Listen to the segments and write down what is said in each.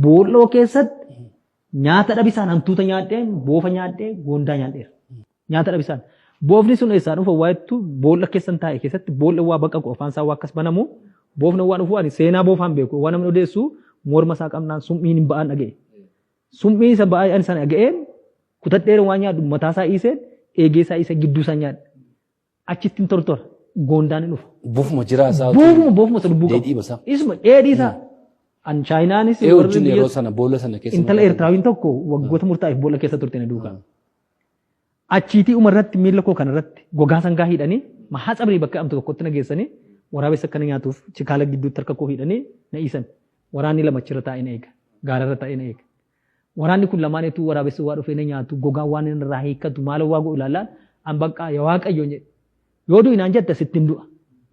Boolloo keessatti nyaata dhabisaan hantuuta nyaadhee boofa nyaadhee goondaa nyaadheera. Nyaata dhabisaan. Boofni sun eessaa dhufa waa'ettu boolla keessan taa'e keessatti boolla waa baqaqu afaan isaa waa akkas banamu boofna waan dhufu ani seenaa boofaan beeku waan namni odeessu morma isaa qabnaan summiin hin ba'an dhaga'e. Summii isa ba'an sana dhaga'een kutadheera waan nyaadhu mataa isaa dhiisee eegee isaa isa gidduu isaa nyaadha. Achitti hin tortora goondaan hin dhufu. Boofuma jiraa isaa. Boofuma isa lubbuu qabu. Dheedhii isaa. Isuma dheedhii isaa. An Chaayinaanis wajjin yeroo sana boolla sana keessa. Intala Eertiraawiin tokko waggoota murtaa'eef boolla keessa turte na duukaa. Achiitii umarratti miila koo kanarratti gogaa sangaa hidhanii mahaa cabrii bakka amtu tokkotti na geessanii waraabessa akkana nyaatuuf chikaala gidduutti harka koo hidhanii na dhiisan. Waraanni lama achirra taa'ee na eega. Gaararra taa'ee na eega. Waraanni kun lamaaneetu waraabessi waa dhufee na nyaatu gogaan waan irraa hiikkatu maala waa godhu ilaallaan an bakka yaa waaqayyo jedhe. Yoo du'u inaan jette sittiin du'a.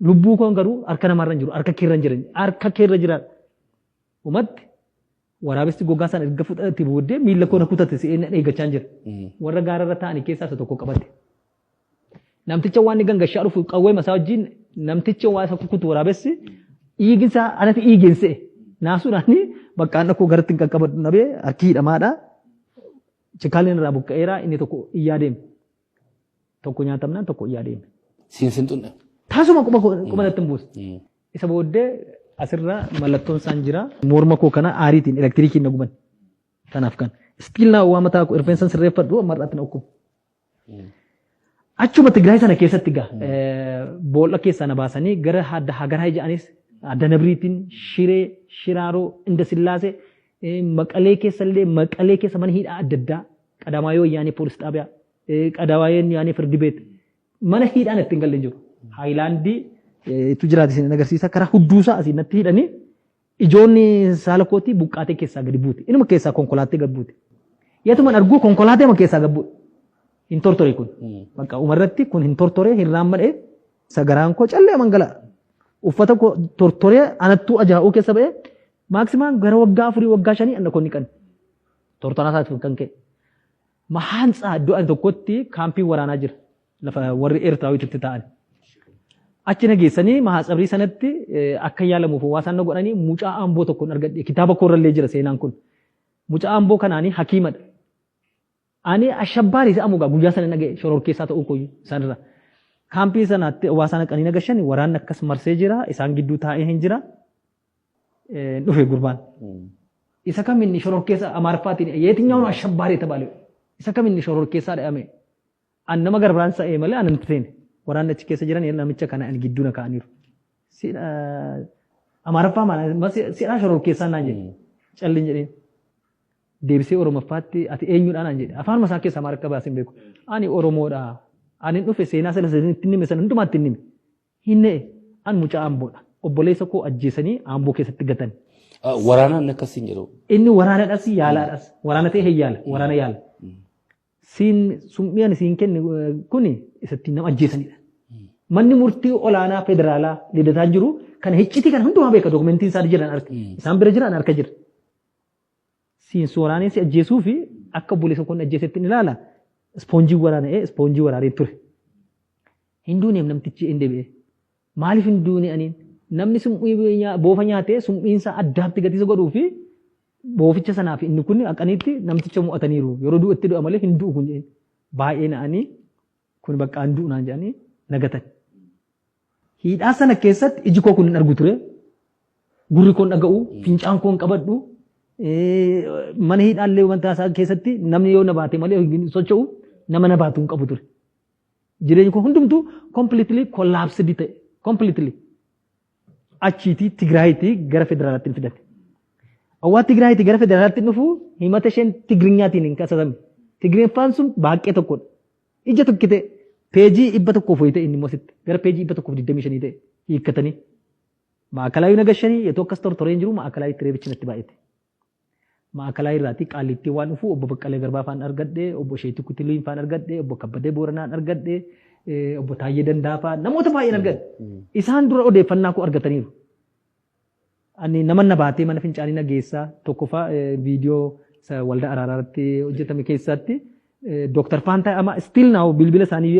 Lubbuu koon garuu harka namarra hin jiru harka keerra hin jiran harka keerra jiraadha. Umatti waraabessi gogaa sana erga fudhate booddee miila koo na kutate si'ee na eeggachaa jira. Warra gaararra taa'anii keessaa isa tokko qabate. Namticha waan gangashaa dhufu qawwee masaa wajjin namticha waa isa kukutu waraabessi dhiiginsa anatti dhiiginse naasuudhaan bakka anna koo garatti hin qaqqabadhu nabee harki hidhamaadha. Chikaaleen irraa buqqa'eera inni tokko iyyaa deeme. Tokko nyaatamnaan tokko iyyaa deeme. Siinsin xunne. Taasuma qubatatti hin buusu. Isa booddee asirra mallattoon isaan jira. Morma koo kana aariitiin elektiriikiin na guban. Kanaaf kan. Stiil naa waa mataa rifeensan sirreeffadhu amma irratti na ukkubu. Achuma Tigraay sana keessatti gaa boolla keessaa na baasanii gara hagaraa ija'anis adda nabriitiin shiree shiraaroo inda sillaasee maqalee keessa mana hidhaa adda addaa qadaamaayoo yaanii poolis xaabiyaa qadawaayeen yaanii firdi beet mana hidhaan ittiin galle jiru. Haayilaandii tu jiraate isin agarsiisa karaa hudduusaa asii natti hidhanii ijoonni saala kootii buqqaatee keessaa gadi buute. Inuma keessaa konkolaattee gad buute. Yetuman arguu konkolaattee keessaa gad buute. Hin tortore kun. Bakka umarratti kun hin tortore hin raammadhee sagaraan koo callee mangala. Uffata koo tortoree anattuu ajaa'uu keessa ba'ee maaksimaan gara waggaa 4 waggaa 5 anna konni kan. Tortoraa isaatiif kan ka'e. Mahaansaa iddoo ani tokkotti kaampii waraanaa jira. Lafa warri Eertiraawiitti ta'an. Achi nageessanii mahaasabrii sanatti akka yaalamuuf hawaasaan na godhanii mucaa amboo tokkoon argadhe kitaaba koorallee jira seenaan kun. Mucaa amboo kanaanii hakiimadha. Ani ashabbaari isa amugaa guyyaa sana nagee shoror keessaa ta'uu koyyu isaanirra. Kaampii sanaatti hawaasaan aqanii nagashan waraanni akkas marsee jira isaan gidduu taa'ee hin jira. Dhufe gurbaan. Isa kam inni shoror keessa amaariffaatiin yeetinyaan ashabbaari tabaale. Isa kam inni shoror keessaa dha'ame. An nama garbaan sa'ee malee anan teene. Waraanni achi keessa jiran namicha kana ani gidduu na kaa'aniiru. Amaariffaa maal si'aa shoror keessaa naan jedhe. Callin jedheen. Deebisee Oromoffaatti ati eenyuudhaan naan jedhe. Afaan masaa keessa Amaariffa baasin beeku. Ani Oromoodha. Ani dhufe seenaa sana itti nime sana hundumaatti nime. Hinne an mucaa Amboodha. Obboleessa koo ajjeesanii Amboo keessatti gatan. Waraanaan akkasiin jedhu. Inni waraanaadhas yaalaadhas. Waraana ta'e hin yaala. Waraana yaala. Summii ani siin kenne kuni isatti nama ajjeesanidha. Manni murtii olaanaa federaalaa lidataa jiru kan hiccitii kan hundumaa beeka dokumentiin isaa jiran arka. Isaan bira jiran arka jira. Siin waraaneen si ajjeesuu fi akka obboleessa koo ajjeesetti ilaala. Ispoonjii waraana'ee ispoonjii waraanee ture. Hinduuneef namtichi hin deebi'e. Maaliif hinduune aniin? Namni boofa nyaatee summiinsaa addaatti gatiisa godhuu fi booficha sanaaf inni kun haqaniitti namticha mo'ataniiru. Yeroo du'atti du'a malee hin du'u kun jedheen. Baay'ee na'anii kun bakka an du'u naan jedhanii nagatan. Hidhaa sana keessatti iji koo kun hin argu ture. Gurri koon dhaga'u, fincaan koon qabadhu. Mana hidhaallee wanta isaa keessatti namni yoo na baate malee socho'u nama na baatu hin qabu ture. Jireenyi koo hundumtuu completely collapsed ta'e. Completely. Achiitii Tigraayitii gara federaalaatti fidate. Awwaa Tigraayitii gara federaalaatti dhufu himata isheen Tigirinyaatiin hin kaasatame. Tigiriffaan sun baaqee tokkodha. Ija tokkite peejii 100 ta'e inni mositti gara peejii 125 ta'e hiikkatanii. Maakalaayii nagashanii yeroo akkas tortoreen jiru maakalaayii tireebichi natti baay'ate. Maakalaayii irraatii qaallittii waan dhufu obbo Baqqalee Garbaa faan argadhe, obbo Sheetii Kutilii faan argadhe, obbo Kabbadee Booranaan argadhe, obbo Taayyee Dandaa faan namoota baay'een argadhe. Isaan dura odeeffannaa koo argataniiru. Ani nama na baatee mana fincaanii nageessaa tokkoffaa viidiyoo waldaa araaraatti hojjetame keessatti Dr. Faantaa amma still now bilbila isaanii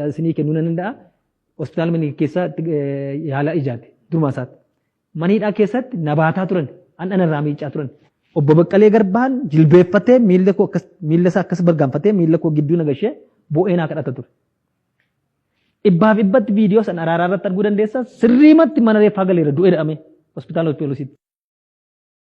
isinii kennuu nan danda'a. Hospitaala mani keessatti yaala ijaati duruma isaatti. Maniidhaa keessatti na baataa turan, an irraa miicaa turan. obbo Baqqalee Garbaan jilbeeffatee miilla isaa akkas bargaanfatee miilla koo gidduu nagashee bo'ee naa kadhata ture. Dhibbaaf dhibbatti viidiyoo sana araaraa irratti arguu dandeessaa sirriimatti mana reeffaa galeera du'ee dha'ame hospitaala Hospiyaalosiitti.